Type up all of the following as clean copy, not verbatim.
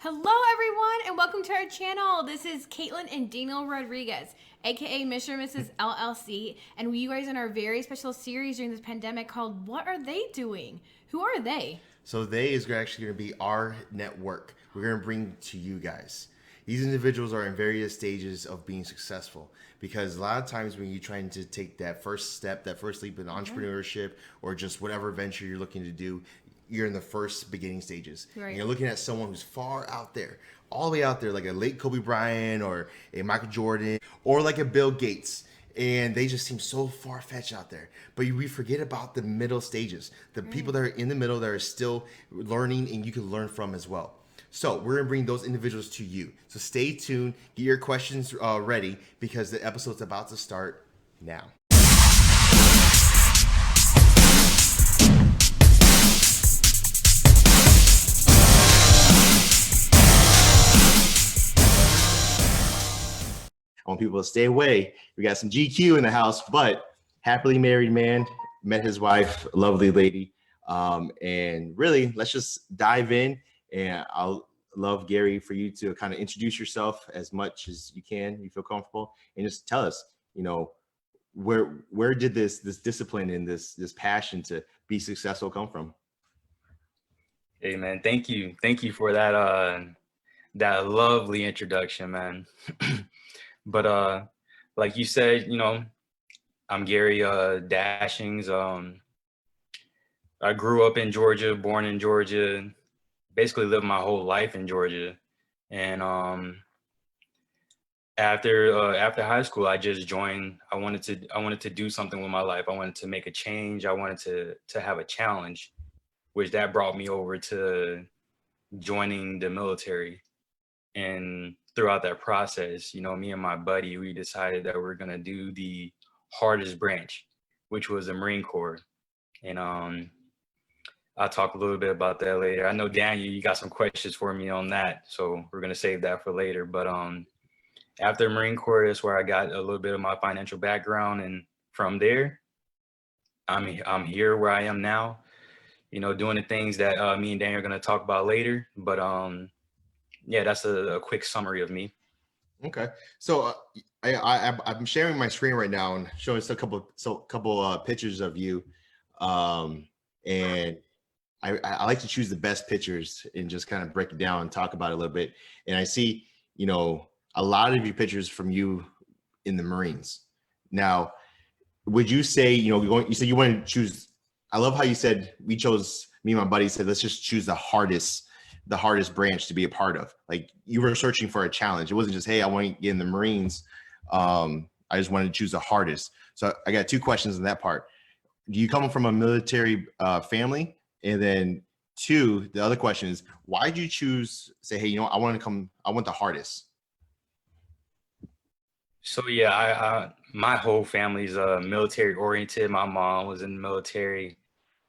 Hello, everyone, and welcome to our channel. This is Caitlin and Daniel Rodriguez, aka Mr. and Mrs. LLC, and you guys in our very special series during this pandemic called "What Are They Doing?" Who are they? So they is actually going to be our network. We're going to bring to you guys. These individuals are in various stages of being successful because a lot of times when you're trying to take that first step, that first leap in entrepreneurship or just whatever venture you're looking to do, you're in the first beginning stages. Right. And you're looking at someone who's far out there, all the way out there, like a late Kobe Bryant or a Michael Jordan or like a Bill Gates. And they just seem so far fetched out there. But we forget about the middle stages, the people that are in the middle that are still learning and you can learn from as well. So we're gonna bring those individuals to you. So stay tuned, get your questions ready because the episode's about to start now. I want people to stay away. We got some GQ in the house, but happily married man, met his wife, a lovely lady. And really, let's just dive in. And I'll love Gary for you to kind of introduce yourself as much as you can. You feel comfortable, and just tell us, where did this discipline and this passion to be successful come from? Hey man, thank you for that lovely introduction, man. But like you said, I'm Gary Dashings. I grew up in Georgia, born in Georgia, basically lived my whole life in Georgia. And after high school, I just joined. I wanted to do something with my life. I wanted to make a change. I wanted to have a challenge, which that brought me over to joining the military. And throughout that process, me and my buddy, we decided that we're gonna do the hardest branch, which was the Marine Corps. And I'll talk a little bit about that later. I know Daniel, you got some questions for me on that, so we're gonna save that for later. But after Marine Corps, that's where I got a little bit of my financial background, and from there, I'm here where I am now. Doing the things that me and Daniel are gonna talk about later. But yeah, that's a quick summary of me. Okay, so I'm sharing my screen right now and showing us a couple pictures of you, and I like to choose the best pictures and just kind of break it down and talk about it a little bit. And I see, a lot of your pictures from you in the Marines. Now, would you say, you said you wanted to choose? I love how you said me and my buddy said, let's just choose the hardest branch to be a part of. Like you were searching for a challenge. It wasn't just, hey, I want to get in the Marines. I just wanted to choose the hardest. So I got two questions in that part. Do you come from a military family? And then two, the other question is, why did you choose, say, hey, I want the hardest? So yeah, my whole family's military oriented. My mom was in the military.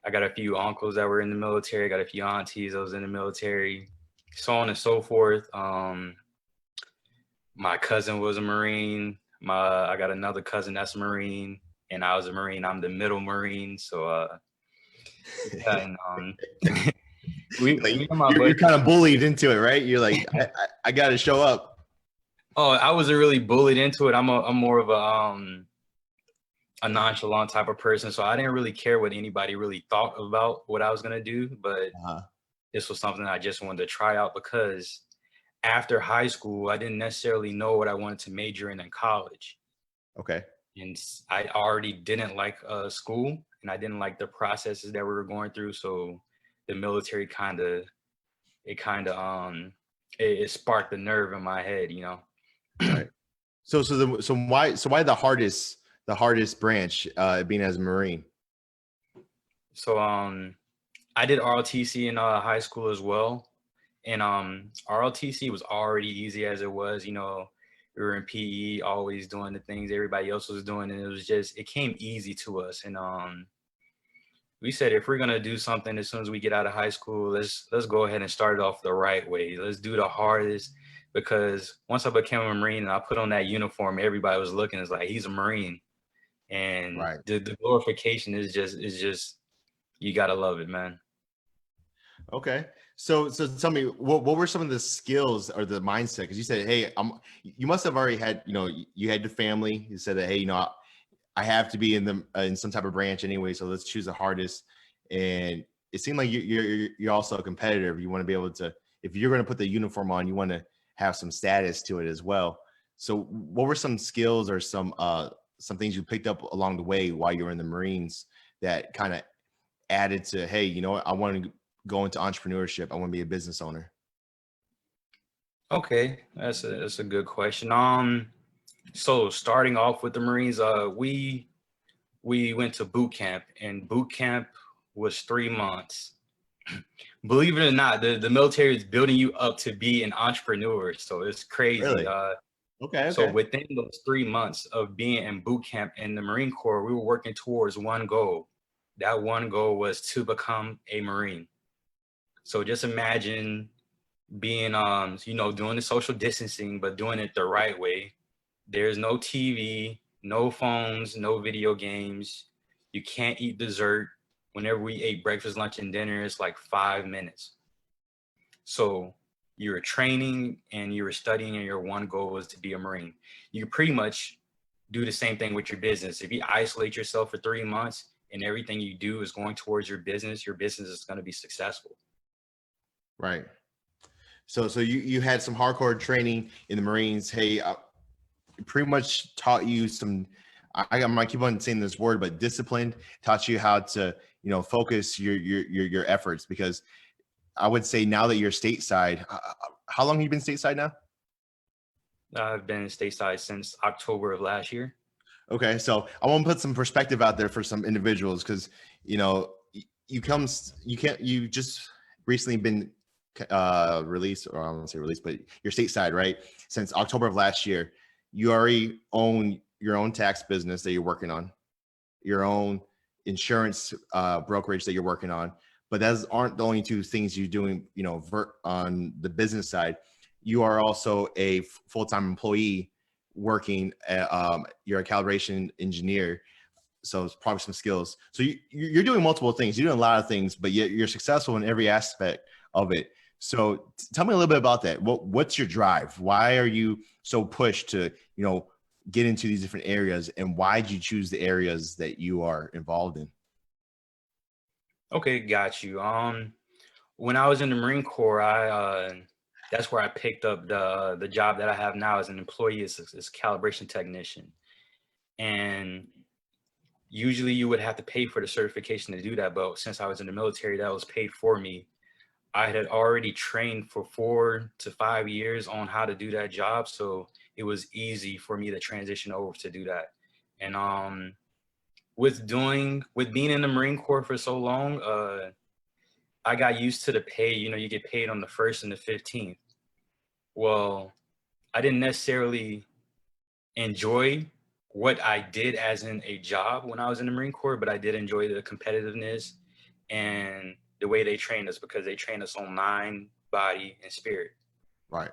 I got a few uncles that were in the military. I got a few aunties that was in the military, so on and so forth. My cousin was a Marine. I got another cousin that's a Marine, and I was a Marine. I'm the middle Marine. So and, you're kind of bullied into it, right? You're like, I got to show up. Oh, I wasn't really bullied into it. I'm more of a nonchalant type of person, so I didn't really care what anybody really thought about what I was gonna do. But this was something I just wanted to try out because after high school, I didn't necessarily know what I wanted to major in college. Okay. And I already didn't like school, and I didn't like the processes that we were going through. So the military it sparked the nerve in my head, Right. So why the hardest branch being as a Marine? So I did ROTC in high school as well, and ROTC was already easy as it was. We were in PE, always doing the things everybody else was doing, and it came easy to us. And we said, if we're gonna do something as soon as we get out of high school, let's go ahead and start it off the right way. Let's do the hardest, because once I became a Marine and I put on that uniform, everybody was looking. It's like, he's a Marine, and Right. the glorification is just you gotta love it, man. Okay. So tell me, what were some of the skills or the mindset? Because you said, hey, you must have already had, you had your family. You said that, hey, I have to be in some type of branch anyway, so let's choose the hardest. And it seemed like you're also a competitor. You want to be able to, if you're going to put the uniform on, you want to have some status to it as well. So what were some skills or some things you picked up along the way while you were in the Marines that kind of added to, hey, you know what, I want to go into entrepreneurship. I want to be a business owner. Okay, that's a good question. So starting off with the Marines, we went to boot camp, and boot camp was 3 months. Believe it or not, the military is building you up to be an entrepreneur. So it's crazy. Really? Okay. So Okay. within those 3 months of being in boot camp in the Marine Corps, we were working towards one goal. That one goal was to become a Marine. So just imagine being, doing the social distancing, but doing it the right way. There's no TV, no phones, no video games. You can't eat dessert. Whenever we ate breakfast, lunch, and dinner, it's like 5 minutes. So you were training and you were studying, and your one goal was to be a Marine. You pretty much do the same thing with your business. If you isolate yourself for 3 months and everything you do is going towards your business is going to be successful. Right. So you had some hardcore training in the Marines. Hey, pretty much taught you some, I might keep on saying this word, but discipline, taught you how to, focus your efforts, because I would say now that you're stateside, how long have you been stateside now? I've been stateside since October of last year. Okay. So I want to put some perspective out there for some individuals, because, you just recently been released, or I don't want to say released, but you're stateside, right? Since October of last year. You already own your own tax business that you're working on, your own insurance brokerage that you're working on, but those aren't the only two things you're doing, on the business side. You are also a full-time employee working you're a calibration engineer. So it's probably some skills. So you're doing multiple things. You're doing a lot of things, but yet you're successful in every aspect of it. So tell me a little bit about that. What's your drive? Why are you so pushed to, get into these different areas, and why did you choose the areas that you are involved in? Okay, got you. When I was in the Marine Corps, that's where I picked up the job that I have now as an employee as calibration technician. And usually you would have to pay for the certification to do that, but since I was in the military, that was paid for me. I had already trained for 4 to 5 years on how to do that job, so it was easy for me to transition over to do that. And with being in the Marine Corps for so long, I got used to the pay. You get paid on the 1st and the 15th. Well, I didn't necessarily enjoy what I did as in a job when I was in the Marine Corps, but I did enjoy the competitiveness and the way they trained us, because they trained us on mind, body, and spirit. Right.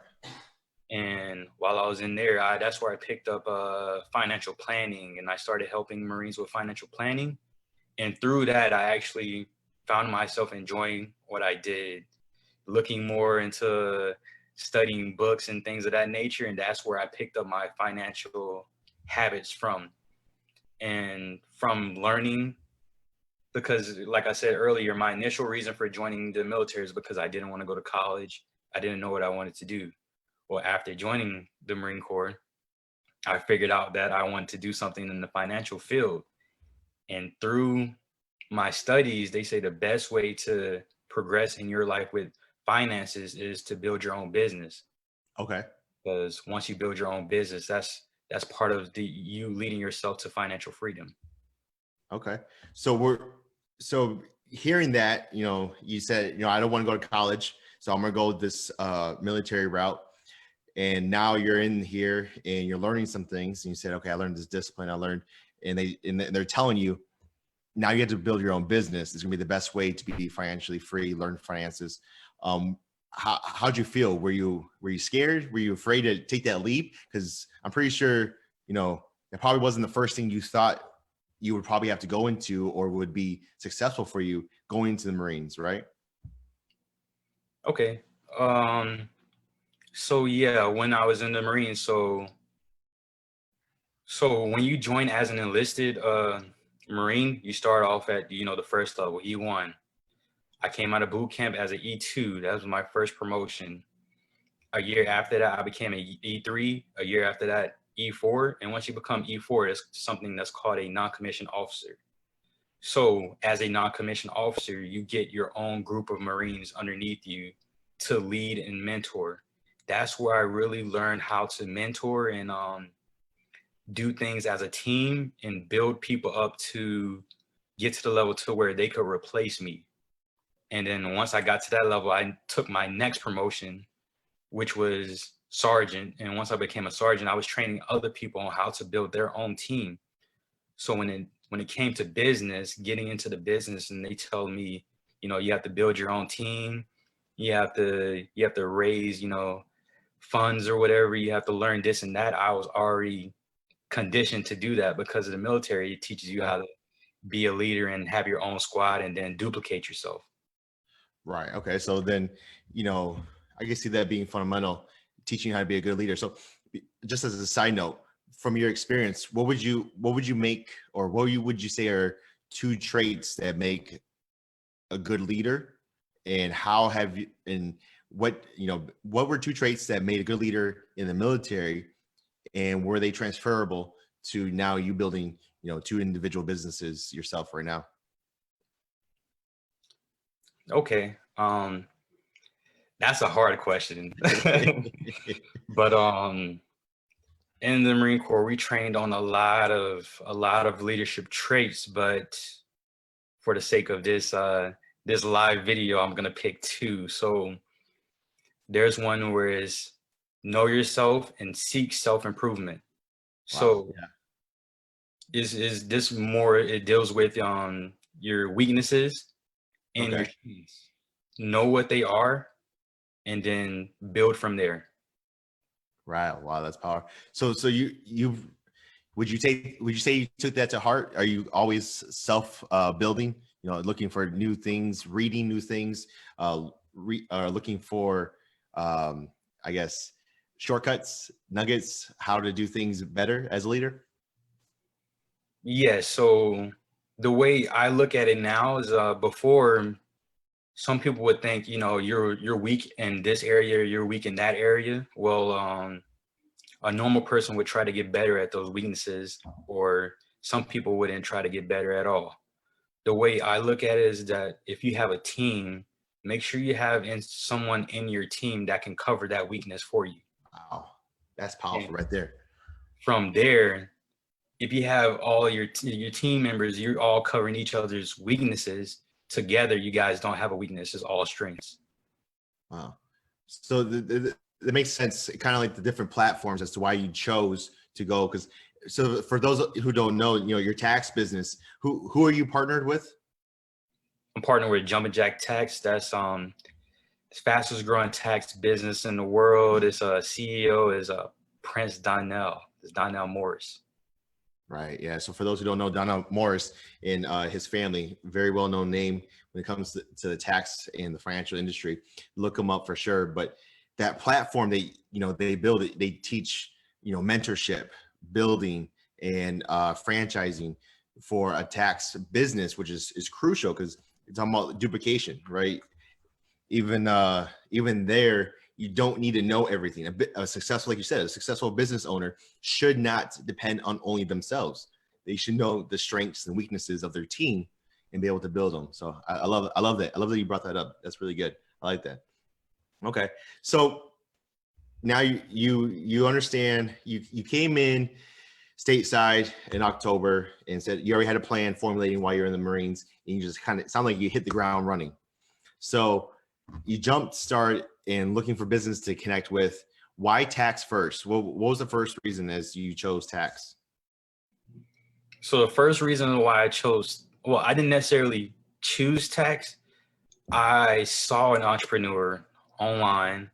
And while I was in there, that's where I picked up financial planning, and I started helping Marines with financial planning. And through that, I actually found myself enjoying what I did, looking more into studying books and things of that nature. And that's where I picked up my financial habits from. And from learning, because like I said earlier, my initial reason for joining the military is because I didn't want to go to college. I didn't know what I wanted to do. Well, after joining the Marine Corps, I figured out that I wanted to do something in the financial field. And through my studies, they say the best way to progress in your life with finances is to build your own business. Okay. Because once you build your own business, that's part of you leading yourself to financial freedom. Okay. So hearing that, you said, I don't want to go to college, so I'm going to go this military route. And now you're in here and you're learning some things. And you said, okay, I learned this discipline. I learned, and they're telling you now you have to build your own business. It's gonna be the best way to be financially free, learn finances. How'd you feel? Were you scared? Were you afraid to take that leap? Because I'm pretty sure, it probably wasn't the first thing you thought you would probably have to go into or would be successful for you going into the Marines, right? Okay. So yeah, when I was in the Marines, so when you join as an enlisted Marine, you start off at, the first level, E1. I came out of boot camp as an E2. That was my first promotion. A year after that, I became an E3. A year after that, E4. And once you become E4, it's something that's called a non-commissioned officer. So as a non-commissioned officer, you get your own group of Marines underneath you to lead and mentor. That's where I really learned how to mentor and do things as a team and build people up to get to the level to where they could replace me. And then once I got to that level, I took my next promotion, which was sergeant. And once I became a sergeant, I was training other people on how to build their own team. So when it came to business, getting into the business, and they tell me, you have to build your own team, you have to raise, funds or whatever, you have to learn this and that. I was already conditioned to do that because of the military. It teaches you how to be a leader and have your own squad and then duplicate yourself. Right. Okay. So then, I can see that being fundamental, teaching you how to be a good leader. So just as a side note, from your experience, what would you make, or would you say are two traits that make a good leader? And how have you, and what were two traits that made a good leader in the military, and were they transferable to now you building, two individual businesses yourself right now? Okay. That's a hard question. But in the Marine Corps, we trained on a lot of leadership traits, but for the sake of this live video, I'm gonna pick two. So there's one where it's know yourself and seek self-improvement. Wow. So Yeah. is this more, it deals with your weaknesses and your Okay. strengths. Know what they are and then build from there. Right. Wow. That's power. So you would you say you took that to heart? Are you always self building, looking for new things, reading new things, looking for, I guess, shortcuts, nuggets, how to do things better as a leader? Yeah, so the way I look at it now is before some people would think, you're weak in this area, you're weak in that area. Well, a normal person would try to get better at those weaknesses, or some people wouldn't try to get better at all. The way I look at it is that if you have a team, make sure you have someone in your team that can cover that weakness for you. Wow. That's And powerful right there. from there, if you have all your team members, you're all covering each other's weaknesses together. You guys don't have a weakness; it's all strengths. Wow. So that makes sense. Kind of like the different platforms as to why you chose to go. Because so for those who don't know, your tax business, who are you partnered with? I'm partnered with Jumpin' Jack Tax. That's fastest growing tax business in the world. Its CEO is Prince Donnell. It's Donnell Morris. Right. Yeah. So for those who don't know, Donnell Morris and his family, very well known name when it comes to the tax and the financial industry. Look them up for sure. But that platform, they build it. They teach mentorship, building, and franchising for a tax business, which is crucial because it's talking about duplication, right? Even there, you don't need to know everything. A successful, like you said, a successful business owner should not depend on only themselves. They should know the strengths and weaknesses of their team and be able to build them. So I love it. I love that. I love that you brought that up. That's really good. I like that. Okay. So now you understand, you came in stateside in October and said you already had a plan formulating while you're in the Marines, and you just kind of sound like you hit the ground running. So you jumped start in looking for business to connect with. Why tax first? What was the first reason as you chose tax? So the first reason why I didn't necessarily choose tax. I saw an entrepreneur online,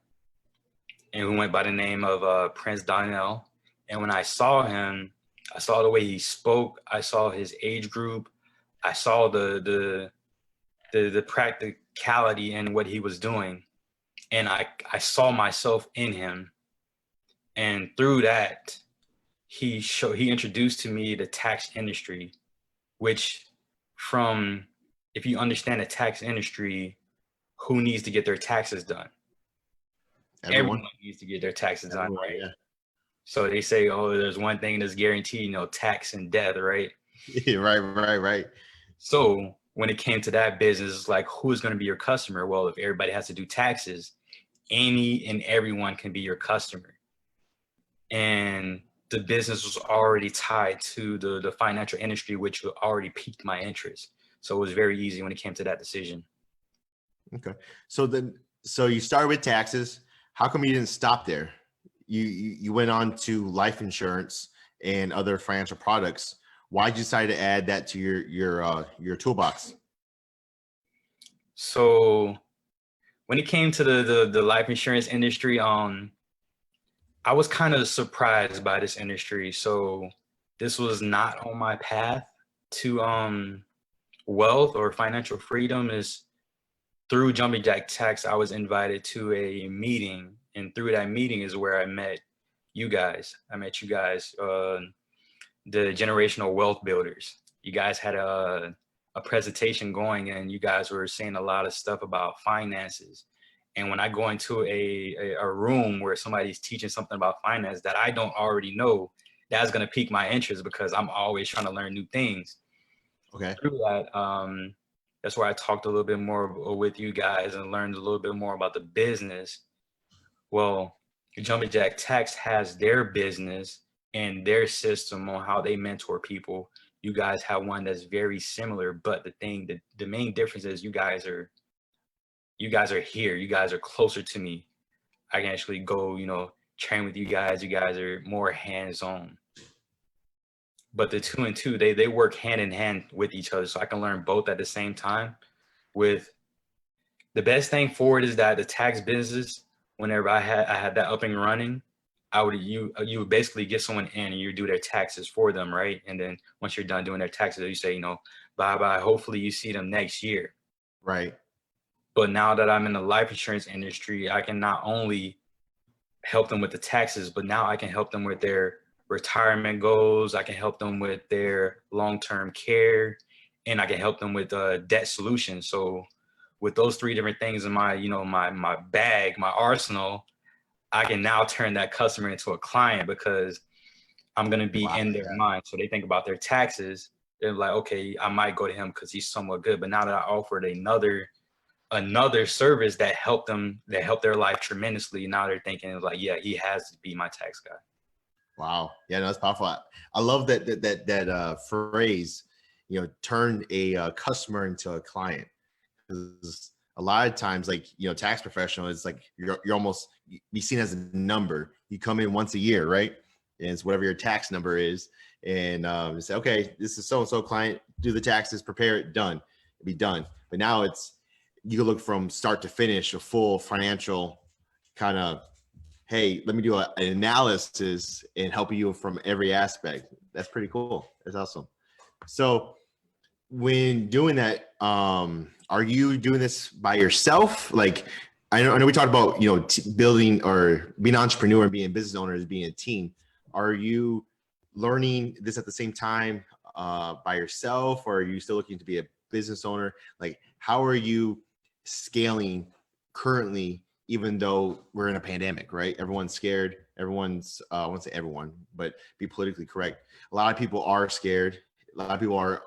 and we went by the name of Prince Donnell. And when I saw him, I saw the way he spoke. I saw his age group. I saw the practicality in what he was doing. and I saw myself in him, and through that, he introduced to me the tax industry, which from if you understand the tax industry, who needs to get their taxes done? Everyone. Everyone needs to get their taxes done, Everyone, right? yeah. So they say, oh, there's one thing that's guaranteed, tax and death, right? Right. So when it came to that business, it's like, who's going to be your customer? Well, if everybody has to do taxes, any and everyone can be your customer. And the business was already tied to the financial industry, which already piqued my interest. So it was very easy when it came to that decision. Okay. So you started with taxes. How come you didn't stop there? You went on to life insurance and other financial products. Why did you decide to add that to your toolbox? So when it came to the life insurance industry, I was kind of surprised by this industry. So this was not on my path to wealth or financial freedom. Is through Jumping Jack Tax, I was invited to a meeting, and through that meeting is where I met you guys. The generational wealth builders. You guys had a presentation going, and you guys were saying a lot of stuff about finances. And when I go into a room where somebody's teaching something about finance that I don't already know, that's going to pique my interest because I'm always trying to learn new things. Okay. Through that, that's where I talked a little bit more with you guys and learned a little bit more about the business. Well, Jumping Jack Tax has their business and their system on how they mentor people. You guys have one that's very similar, but the main difference is you guys are here. You guys are closer to me. I can actually go, train with you guys. You guys are more hands-on. But the two and two, they work hand in hand with each other. So I can learn both at the same time. With the best thing for it is that the tax business, whenever I had that up and running, you would basically get someone in and you do their taxes for them, right? And then once you're done doing their taxes, you say, bye bye. Hopefully you see them next year. Right. But now that I'm in the life insurance industry, I can not only help them with the taxes, but now I can help them with their retirement goals. I can help them with their long-term care, and I can help them with debt solutions. So with those three different things in my, my bag, my arsenal, I can now turn that customer into a client because I'm going to be in their mind. So they think about their taxes. They're like, okay, I might go to him because he's somewhat good. But now that I offered another service that helped their life tremendously, now they're thinking like, yeah, he has to be my tax guy. Wow. Yeah, no, that's powerful. I love that phrase, turn a customer into a client. Because a lot of times, like, tax professional is like, you're almost be seen as a number. You come in once a year, right? And it's whatever your tax number is. And you say, okay, this is so-and-so client, do the taxes, prepare it, done. It'll be done. But now you can look from start to finish, a full financial kind of, hey, let me do an analysis and help you from every aspect. That's pretty cool. That's awesome. So when doing that, are you doing this by yourself? Like, I know we talked about, building or being an entrepreneur and being a business owner as being a team. Are you learning this at the same time by yourself, or are you still looking to be a business owner? Like, how are you scaling currently, even though we're in a pandemic, right? Everyone's scared. Everyone's, I won't say everyone, but be politically correct. A lot of people are scared. A lot of people are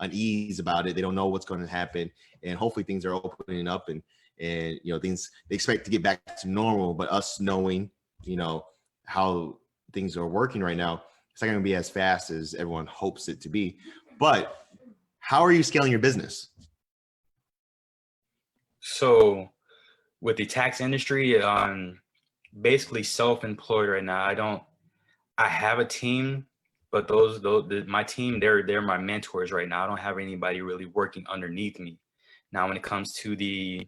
unease about it. They don't know what's going to happen, and hopefully things are opening up and things, they expect to get back to normal. But us knowing, how things are working right now, it's not going to be as fast as everyone hopes it to be. But how are you scaling your business? So with the tax industry, basically self-employed right now. I have a team, but my team, they're my mentors right now. I don't have anybody really working underneath me. Now, when it comes to the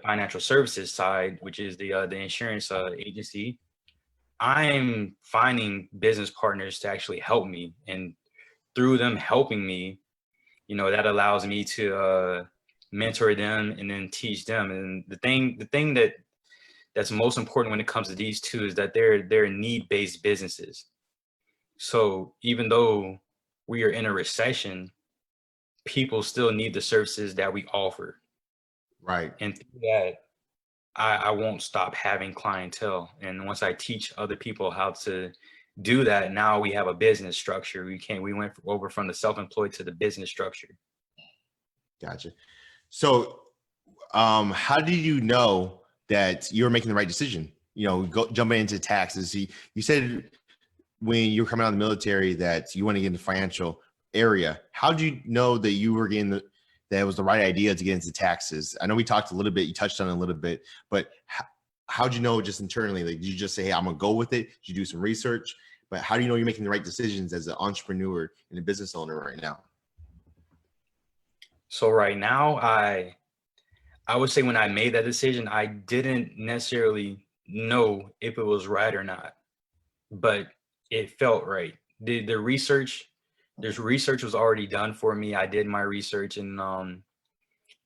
financial services side, which is the insurance agency, I'm finding business partners to actually help me, and through them helping me, that allows me to mentor them, and then teach them. And the thing that's most important when it comes to these two is that they're need-based businesses. So even though we are in a recession, people still need the services that we offer. Right. And through that, I won't stop having clientele. And once I teach other people how to do that, now we have a business structure. We went over from the self-employed to the business structure. Gotcha. So, how do you know that you're making the right decision? You know, jumping into taxes. You said when you were coming out of the military that you want to get in the financial area. How do you know that you were getting that it was the right idea to get into taxes? I know we talked a little bit, you touched on it a little bit, but how'd you know just internally? Like, did you just say, hey, I'm gonna go with it? Did you do some research? But how do you know you're making the right decisions as an entrepreneur and a business owner right now? So right now, I would say when I made that decision, I didn't necessarily know if it was right or not, but it felt right. The research, there's research was already done for me. I did my research, and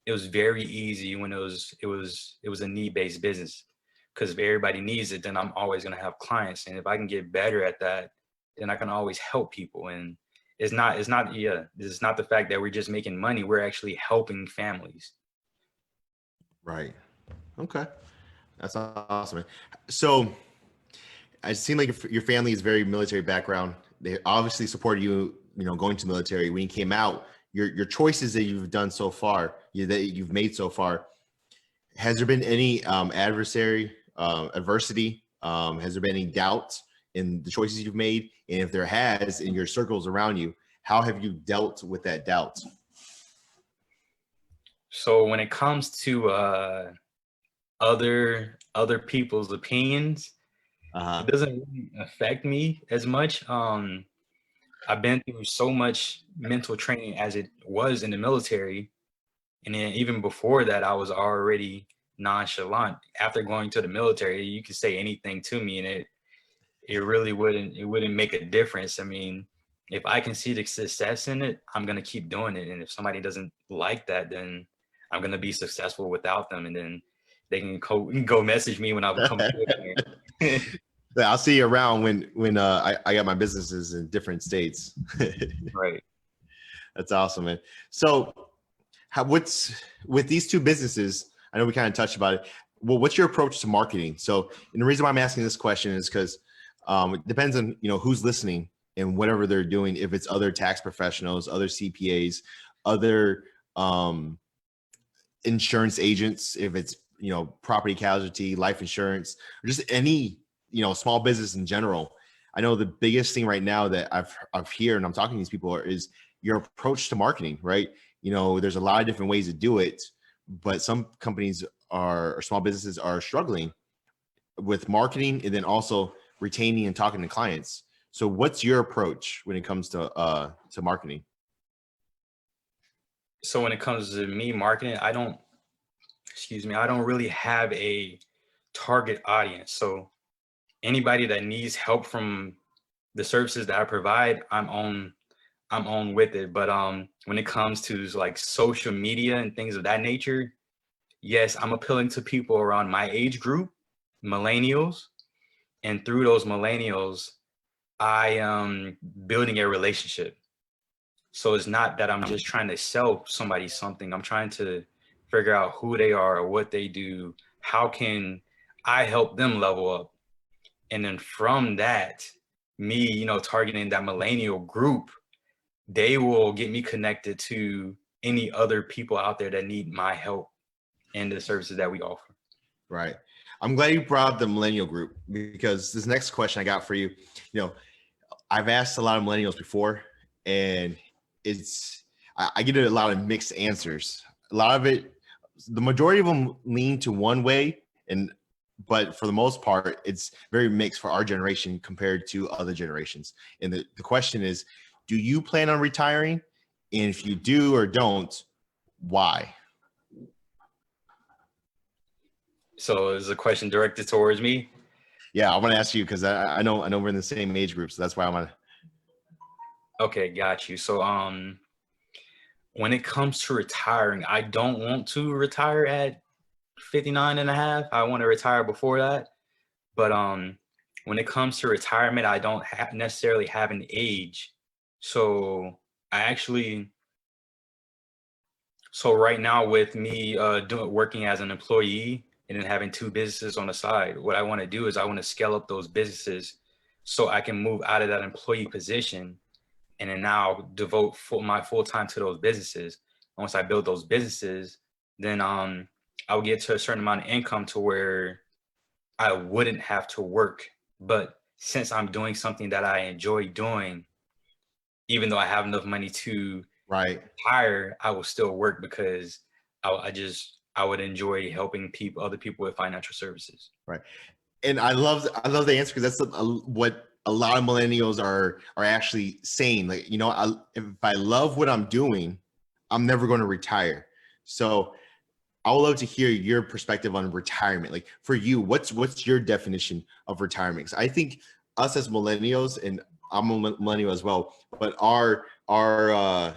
it was very easy when it was a need-based business, because if everybody needs it, then I'm always going to have clients, and if I can get better at that, then I can always help people. And it's not the fact that we're just making money, we're actually helping families. Right. Okay. That's awesome. So it seemed like your family is very military background. They obviously supported you, going to military. When you came out, your choices that you've done so far, that you've made so far, has there been any adversity? Has there been any doubt in the choices you've made? And if there has, in your circles around you, how have you dealt with that doubt? So when it comes to other people's opinions, it doesn't really affect me as much. I've been through so much mental training as it was in the military, and then even before that, I was already nonchalant. After going to the military, you could say anything to me, and it really wouldn't make a difference. I mean, if I can see the success in it, I'm gonna keep doing it, and if somebody doesn't like that, then I'm gonna be successful without them, and then they can go message me when I become a millionaire. I'll see you around when I got my businesses in different states. Right. That's awesome, man. So what's with these two businesses? I know we kind of touched about it. Well, what's your approach to marketing? So, and the reason why I'm asking this question is because it depends on who's listening and whatever they're doing. If it's other tax professionals, other CPAs, other insurance agents, if it's property casualty, life insurance, or just any small business in general. I know the biggest thing right now that I've heard, and I'm talking to these people, is your approach to marketing, right? There's a lot of different ways to do it, but some companies or small businesses are struggling with marketing and then also retaining and talking to clients. So what's your approach when it comes to marketing? So when it comes to me marketing, I don't really have a target audience. So anybody that needs help from the services that I provide, I'm on with it. But when it comes to like social media and things of that nature, yes, I'm appealing to people around my age group, millennials, and through those millennials, I am building a relationship. So it's not that I'm just trying to sell somebody something. I'm trying to figure out who they are, what they do, how can I help them level up. And then from that, me, targeting that millennial group, they will get me connected to any other people out there that need my help and the services that we offer. Right. I'm glad you brought up the millennial group, because this next question I got for you, I've asked a lot of millennials before, and I get a lot of mixed answers. A lot of it, the majority of them lean to one way, but for the most part, it's very mixed for our generation compared to other generations. And the question is, do you plan on retiring? And if you do or don't, why? So is a question directed towards me? Yeah, I want to ask you because I know we're in the same age group, so that's why I want to. Okay, got you. So when it comes to retiring, I don't want to retire at 59 and a half. I want to retire before that. But when it comes to retirement, I don't necessarily have an age. So I actually, so right now with me working as an employee and then having two businesses on the side, what I want to do is I want to scale up those businesses so I can move out of that employee position and then now devote my full time to those businesses. Once I build those businesses, then I'll get to a certain amount of income to where I wouldn't have to work. But since I'm doing something that I enjoy doing, even though I have enough money to Right. retire, I will still work because I would enjoy helping other people with financial services. Right. And I love the answer, because that's what a lot of millennials are actually saying. Like, if I love what I'm doing, I'm never going to retire. So I would love to hear your perspective on retirement. Like, for you, what's your definition of retirement? 'Cause I think us as millennials, and I'm a millennial as well, but our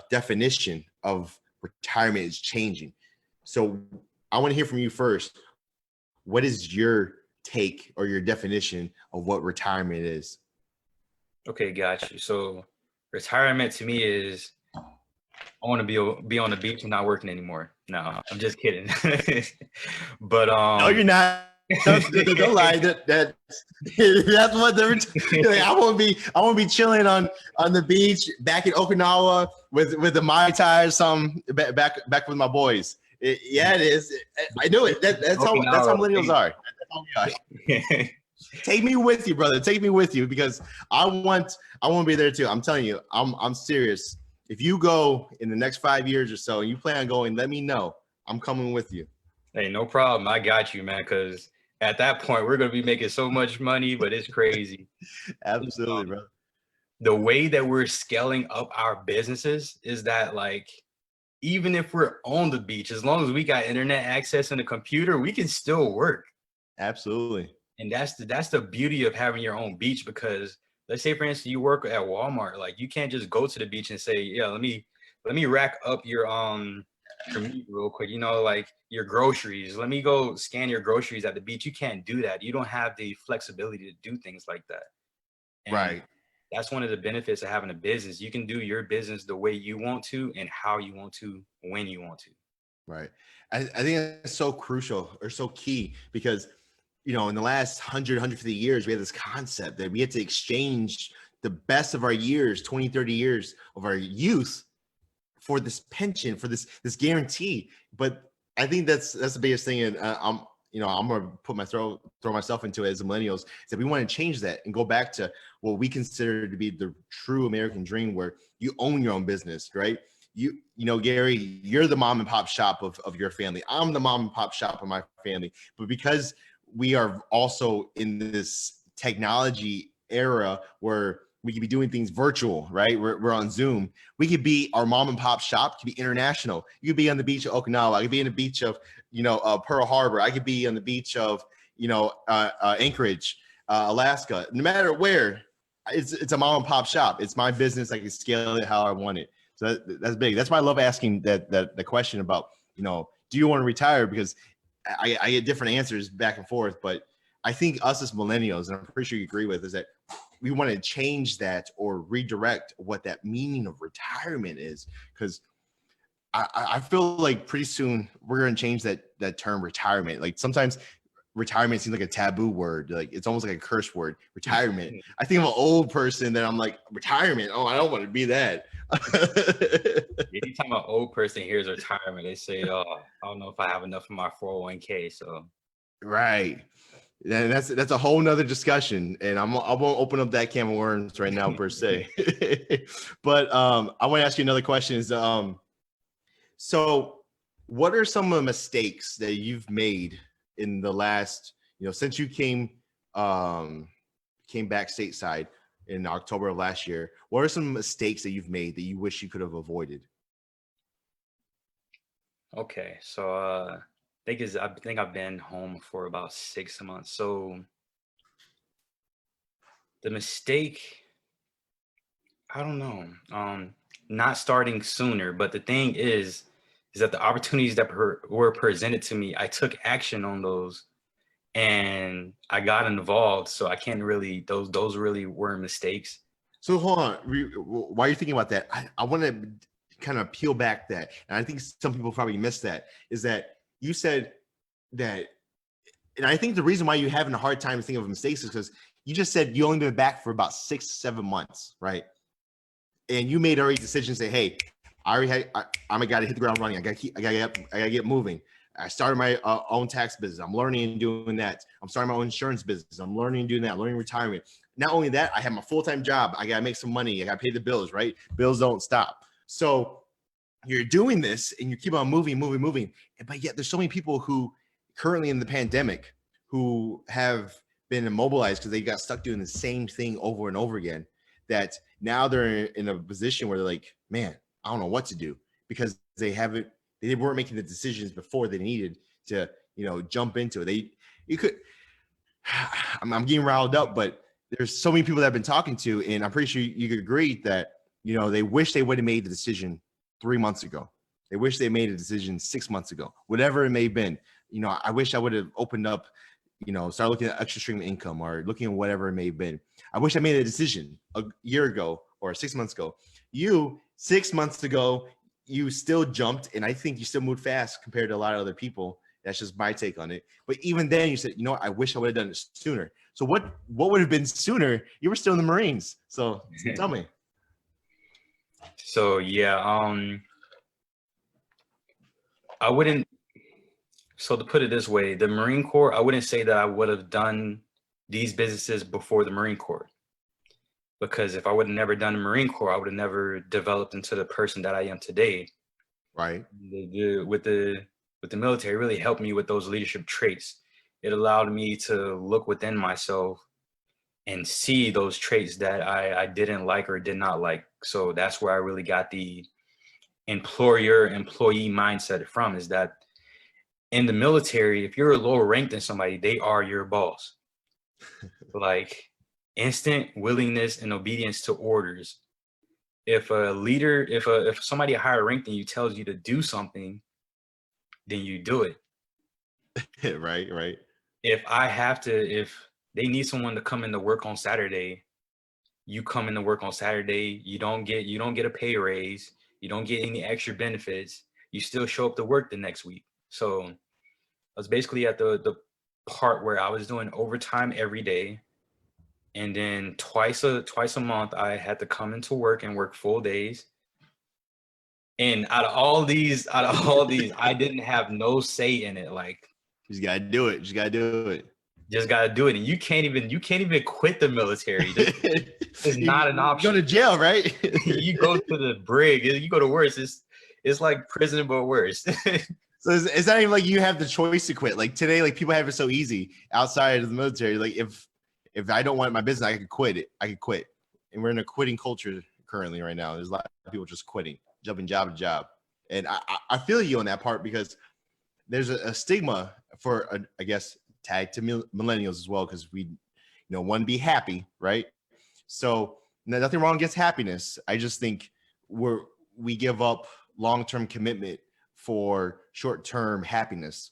definition of retirement is changing. So I want to hear from you first. What is your take or your definition of what retirement is? Okay, got you. So retirement to me is I want to be on the beach and not working anymore. No, I'm just kidding. But No, you're not. Don't lie. That's what they're like. I won't be chilling on the beach back in Okinawa with the Mai Tai or something back with my boys. Yeah, it is. I knew it. That's how millennials are. That's how we are. Take me with you, brother. Take me with you, because I want to be there too. I'm telling you, I'm serious. If you go in the next 5 years or so and you plan on going, let me know. I'm coming with you. Hey, no problem. I got you, man. Because at that point, we're gonna be making so much money, but it's crazy. Absolutely, bro. The way that we're scaling up our businesses is that, like, even if we're on the beach, as long as we got internet access and a computer, we can still work. Absolutely. And that's the beauty of having your own beach, because let's say, for instance, you work at Walmart, like you can't just go to the beach and say, yeah, let me rack up your meat real quick, like your groceries. Let me go scan your groceries at the beach. You can't do that. You don't have the flexibility to do things like that. And Right. that's one of the benefits of having a business. You can do your business the way you want to and how you want to, when you want to. Right. I think that's so crucial, or so key, because in the last 150 years, we had this concept that we had to exchange the best of our years, 20, 30 years of our youth, for this pension, for this guarantee. But I think that's the biggest thing. And I'm going to throw myself into it as a millennials, is that we want to change that and go back to what we consider to be the true American dream, where you own your own business, right? Gary, you're the mom and pop shop of your family. I'm the mom and pop shop of my family. But because we are also in this technology era where we could be doing things virtual, right? We're on Zoom. We could be, our mom and pop shop could be international. You could be on the beach of Okinawa. I could be on the beach of, Pearl Harbor. I could be on the beach of, Anchorage, Alaska. No matter where, it's a mom and pop shop. It's my business. I can scale it how I want it. So that's big. That's why I love asking the question about, do you want to retire? Because I get different answers back and forth. But I think us as millennials, and I'm pretty sure you agree with, is that we want to change that or redirect what that meaning of retirement is. Because I feel like pretty soon we're going to change that term retirement. Like, sometimes retirement seems like a taboo word. Like, it's almost like a curse word, retirement. I think of an old person that I'm like, retirement. Oh, I don't want to be that. Anytime an old person hears retirement, they say, oh, I don't know if I have enough for my 401k. So right. And that's a whole nother discussion, and I won't open up that can of worms right now per se. But I want to ask you another question. Is so what are some of the mistakes that you've made in the last, since you came back stateside in October of last year? What are some mistakes that you've made that you wish you could have avoided? okay, so I think I've been home for about 6 months. So the mistake I don't know. Not starting sooner, but the thing is that the opportunities that were presented to me, I took action on those, and I got involved. So I can't really, those really were mistakes. So hold on. While you're thinking about that, I want to kind of peel back that, and I think some people probably missed that, is that you said that, and I think the reason why you're having a hard time thinking of mistakes is because you just said you only been back for about 6-7 months, right? And you made already decisions. Say, hey, I already had, I'm a guy to hit the ground running. I gotta get moving. I started my own tax business. I'm learning and doing that. I'm starting my own insurance business. I'm learning and doing that. I'm learning retirement. Not only that, I have my full-time job. I gotta make some money. I gotta pay the bills, right? Bills don't stop. So you're doing this and you keep on moving. But yet there's so many people who currently in the pandemic who have been immobilized because they got stuck doing the same thing over and over again, that now they're in a position where they're like, man, I don't know what to do, because they weren't making the decisions before they needed to, jump into it. I'm getting riled up, but there's so many people that I've been talking to, and I'm pretty sure you could agree that, they wish they would have made the decision 3 months ago. They wish they made a decision 6 months ago, whatever it may have been. I wish I would have opened up, start looking at extra stream of income or looking at whatever it may have been. I wish I made a decision a year ago or 6 months ago. 6 months ago, you still jumped, and I think you still moved fast compared to a lot of other people. That's just my take on it. But even then, you said, what, I wish I would have done it sooner. So what would have been sooner? You were still in the Marines. So tell me. So yeah, I wouldn't. So to put it this way, the Marine Corps, I wouldn't say that I would have done these businesses before the Marine Corps, because if I would have never done the Marine Corps, I would have never developed into the person that I am today. Right. With the military, really helped me with those leadership traits. It allowed me to look within myself and see those traits that I didn't like or did not like. So that's where I really got the employer-employee mindset from, is that in the military, if you're lower ranked than somebody, they are your boss. Like instant willingness and obedience to orders. If a leader, if somebody higher ranked than you tells you to do something, then you do it. Right. If they need someone to come into work on Saturday, you come into work on Saturday, you don't get a pay raise, you don't get any extra benefits, you still show up to work the next week. So I was basically at the part where I was doing overtime every day. And then twice a month, I had to come into work and work full days. And out of all these, I didn't have no say in it. Like, you just gotta do it. Just gotta do it. And you can't even quit the military. It's not an option. You go to jail, right? You go to the brig. You go to worse. It's like prison, but worse. So it's not even like you have the choice to quit. Like today, like people have it so easy outside of the military. Like if I don't want my business, I could quit it. I could quit. And we're in a quitting culture currently right now. There's a lot of people just quitting, jumping job to job. And I feel you on that part, because there's a stigma for, I guess, tag to millennials as well, because we, one, be happy, right? So nothing wrong against happiness. I just think we give up long-term commitment for short-term happiness,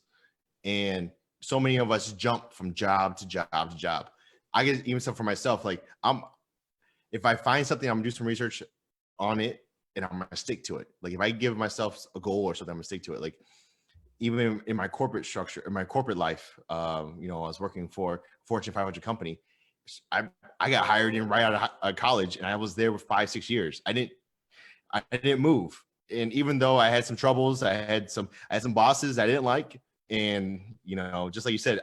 and so many of us jump from job to job to job. I get even stuff for myself. Like if I find something, I'm gonna do some research on it, and I'm gonna stick to it. Like if I give myself a goal or something, I'm gonna stick to it. Like even in my corporate structure, in my corporate life, I was working for a Fortune 500 company. I got hired in right out of college, and I was there for 5-6 years. I didn't move. And even though I had some troubles, I had some bosses I didn't like. And, just like you said,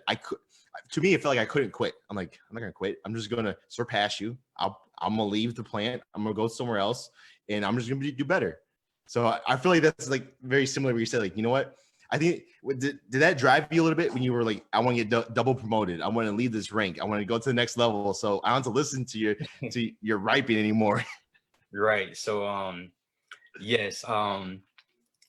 to me, it felt like I couldn't quit. I'm like, I'm not going to quit. I'm just going to surpass you. I'm going to leave the plant. I'm going to go somewhere else, and I'm just going to do better. So I feel like that's like very similar where you said, like, you know what? I think, did that drive you a little bit when you were like, I want to get double promoted. I want to leave this rank. I want to go to the next level. So I don't have to listen to your griping anymore. Right. So, yes.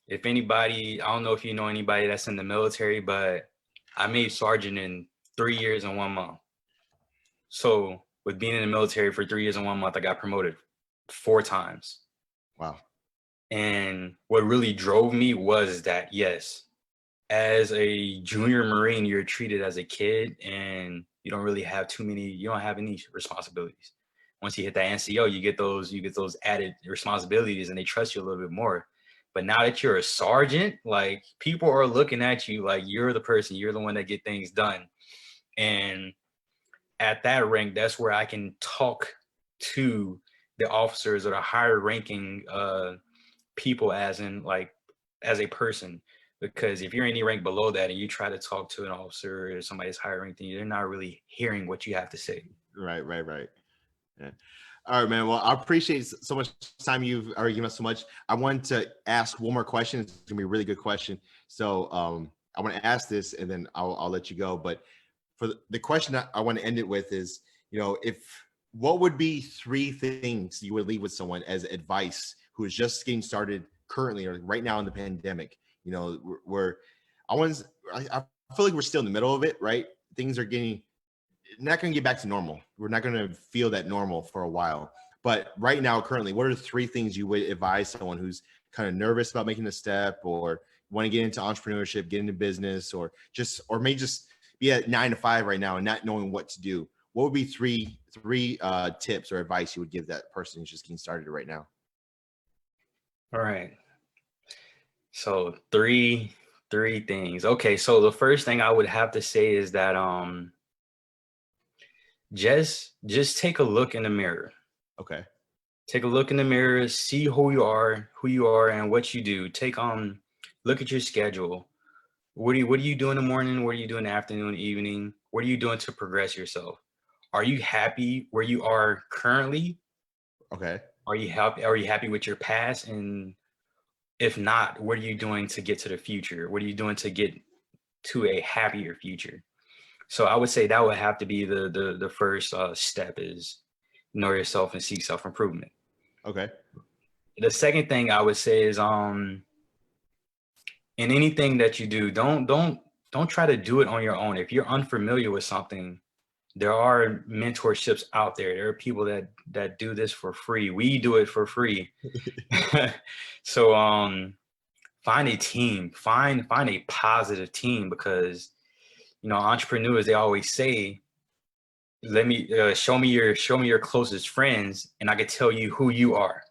If anybody, I don't know if you know anybody that's in the military, but I made sergeant in 3 years and 1 month. So with being in the military for 3 years and 1 month, I got promoted 4 times. Wow. And what really drove me was that, yes, as a junior Marine, you're treated as a kid and you don't really have you don't have any responsibilities. Once you hit that NCO, you get those added responsibilities and they trust you a little bit more. But now that you're a sergeant, like people are looking at you like you're the person, you're the one that get things done. And at that rank, that's where I can talk to the officers or the higher ranking people as a person. Because if you're any rank below that and you try to talk to an officer or somebody that's higher ranked than you, they're not really hearing what you have to say. Right. Yeah. All right, man. Well, I appreciate so much time you've already given us so much. I want to ask one more question. It's gonna be a really good question. So I want to ask this and then I'll let you go. But for the question that I want to end it with is, what would be 3 things you would leave with someone as advice who is just getting started currently or right now in the pandemic? I feel like we're still in the middle of it, right? Things are not going to get back to normal. We're not going to feel that normal for a while. But right now, currently, what are the 3 things you would advise someone who's kind of nervous about making a step or want to get into entrepreneurship, get into business, or may just be at 9 to 5 right now and not knowing what to do? What would be three tips or advice you would give that person who's just getting started right now? All right. So three things. Okay, so the first thing I would have to say is that just take a look in the mirror. Okay. Take a look in the mirror, see who you are and what you do. Look at your schedule. What do you do in the morning? What do you do in the afternoon, evening? What are you doing to progress yourself? Are you happy where you are currently? Okay. Are you happy with your past? And if not, what are you doing to get to the future? What are you doing to get to a happier future? So I would say that would have to be the first step is know yourself and seek self-improvement. Okay. The second thing I would say is in anything that you do, don't try to do it on your own. If you're unfamiliar with something, there are mentorships out there. There are people that do this for free. We do it for free. So find a team, find a positive team, because entrepreneurs, they always say, let me show me your closest friends and I could tell you who you are.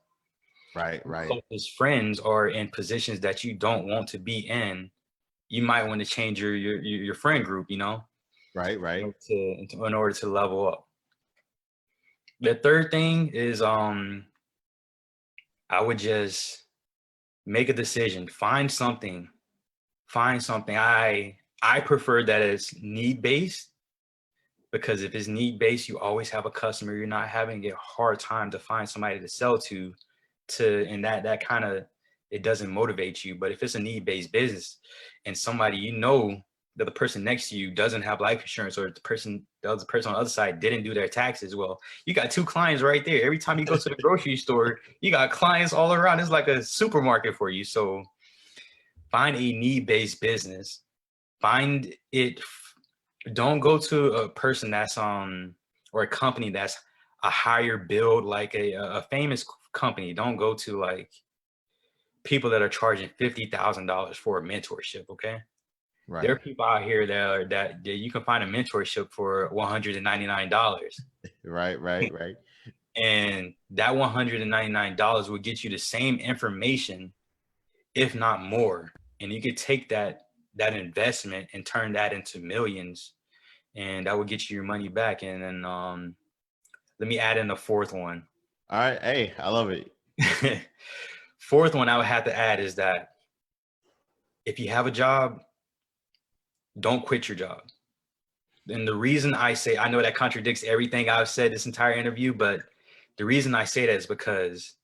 Right. Closest friends are in positions that you don't want to be in. You might want to change your friend group, Right. in order to level up. The third thing is I would just make a decision. Find something. I prefer that it's need-based, because if it's need-based, you always have a customer. You're not having a hard time to find somebody to sell to, and that kind of, it doesn't motivate you. But if it's a need-based business and somebody, that the person next to you doesn't have life insurance, or the other person on the other side didn't do their taxes, well, you got 2 clients right there. Every time you go to the grocery store, you got clients all around. It's like a supermarket for you. So find a need-based business. Find it. Don't go to a person that's or a company that's a higher build, like a famous company. Don't go to like people that are charging $50,000 for a mentorship. Okay. Right. There are people out here that you can find a mentorship for $199. Right. And that $199 will get you the same information, if not more. And you could take that investment and turn that into millions, and that would get you your money back. And then let me add in a fourth one. All right. Hey, I love it. Fourth one I would have to add is that if you have a job, don't quit your job. And the reason I say, I know that contradicts everything I've said this entire interview, but the reason I say that is because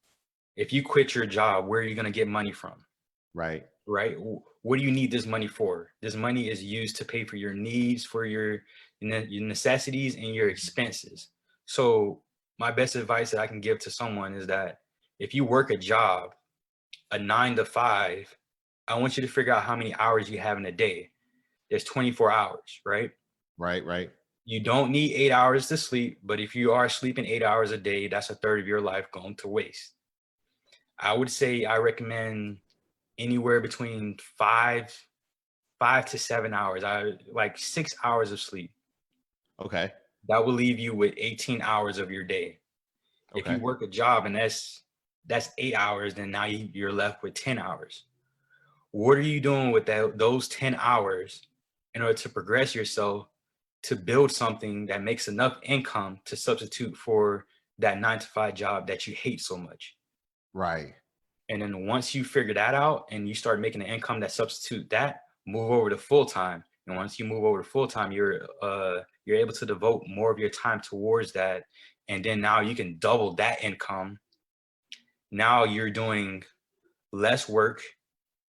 if you quit your job, where are you going to get money from? Right. What do you need this money for? This money is used to pay for your needs, for your necessities and your expenses. So my best advice that I can give to someone is that if you work a job, a 9 to 5, I want you to figure out how many hours you have in a day. There's 24 hours, right? Right. You don't need 8 hours to sleep, but if you are sleeping 8 hours a day, that's a third of your life going to waste. I would say I recommend anywhere between 5 to 7 hours. I like 6 hours of sleep. Okay. That will leave you with 18 hours of your day. If you Okay. work a job and that's 8 hours, then now you're left with 10 hours. What are you doing with those 10 hours in order to progress yourself to build something that makes enough income to substitute for that 9 to 5 job that you hate so much? Right. And then once you figure that out and you start making an income that substitute that, move over to full time. And once you move over to full time, you're able to devote more of your time towards that. And then now you can double that income. Now you're doing less work.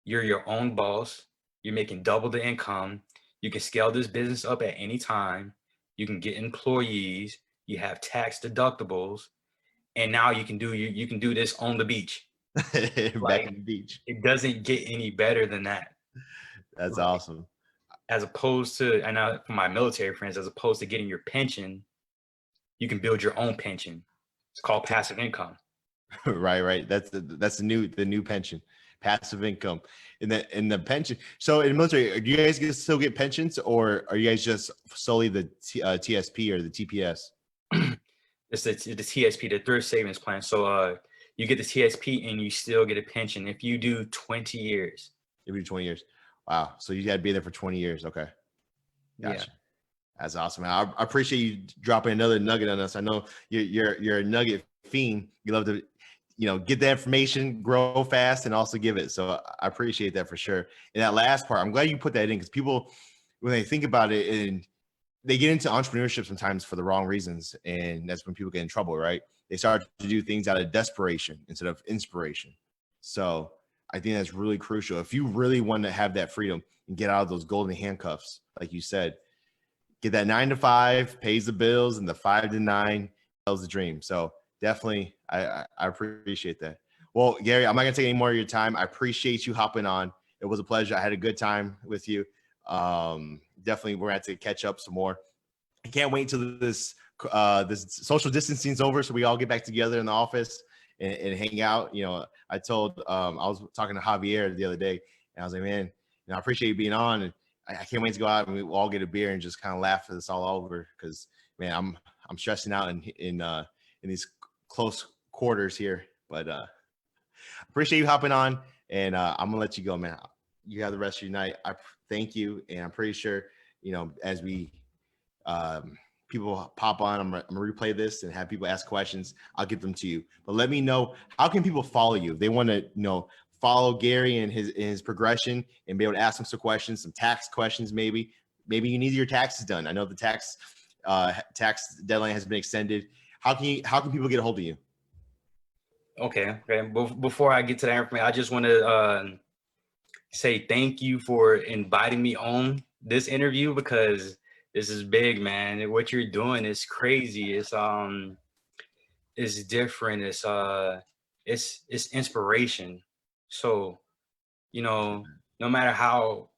You're your own boss. You're making double the income. You can scale this business up at any time. You can get employees. You have tax deductibles, and now you can do this on the beach. Back Like, in the beach. it doesn't get any better than that. That's Like, awesome. as opposed to, and now for my military friends, as opposed to getting your pension, you can build your own pension. It's called passive income. Right. That's the new pension, passive income, in the pension. So in the military, do you guys still get pensions, or are you guys just solely the TSP or the TPS? It's the TSP, the thrift savings plan. So you get the TSP and you still get a pension if you do 20 years. Every 20 years. Wow. So you got to be there for 20 years. Okay. Gotcha. Yeah. That's awesome, man. I appreciate you dropping another nugget on us. I know you're a nugget fiend. You love to, get the information, grow fast, and also give it. So I appreciate that for sure. And that last part, I'm glad you put that in, because people, when they think about it, and they get into entrepreneurship sometimes for the wrong reasons, and that's when people get in trouble, right? They start to do things out of desperation instead of inspiration. So I think that's really crucial. If you really want to have that freedom and get out of those golden handcuffs, like you said, get that 9 to 5 pays the bills, and the 5 to 9 tells the dream. So definitely, I appreciate that. Well, Gary, I'm not gonna take any more of your time. I appreciate you hopping on. It was a pleasure. I had a good time with you. Definitely, we're gonna have to catch up some more. I can't wait till this social distancing is over, so we all get back together in the office and hang out. I told I was talking to Javier the other day, and I was like, man, I appreciate you being on, and I can't wait to go out and we all get a beer and just kind of laugh this all over, because man, I'm stressing out in these close quarters here. But appreciate you hopping on, and I'm gonna let you go, man. You have the rest of your night. I thank you, and I'm pretty sure as we people pop on, I'm gonna replay this and have people ask questions. I'll get them to you. But let me know, how can people follow you if they want to follow Gary and his progression and be able to ask him some questions, some tax questions, maybe you need your taxes done. I know the tax deadline has been extended. How can people get a hold of you? Okay. Before I get to that information, I just want to say thank you for inviting me on this interview, because this is big, man. What you're doing is crazy. It's different. It's inspiration. So, no matter how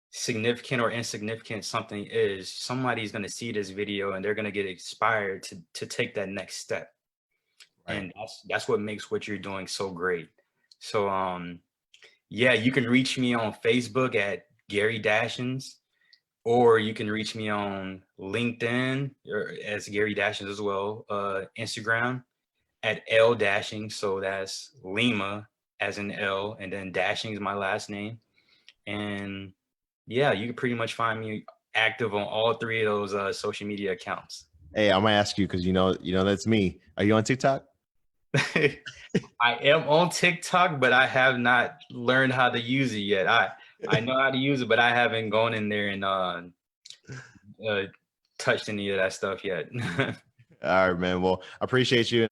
significant or insignificant something is, somebody's going to see this video and they're going to get inspired to take that next step. Right. And that's what makes what you're doing so great. So yeah, you can reach me on Facebook at Gary Dashings, or you can reach me on LinkedIn as Gary Dashings as well, Instagram at L Dashing. So that's Lima as in L, and then Dashing is my last name. And yeah, you can pretty much find me active on all three of those social media accounts. Hey, I'm gonna ask you, because that's me. Are you on TikTok? I am on TikTok, but I have not learned how to use it yet. I know how to use it, but I haven't gone in there and touched any of that stuff yet. All right, man. Well, I appreciate you.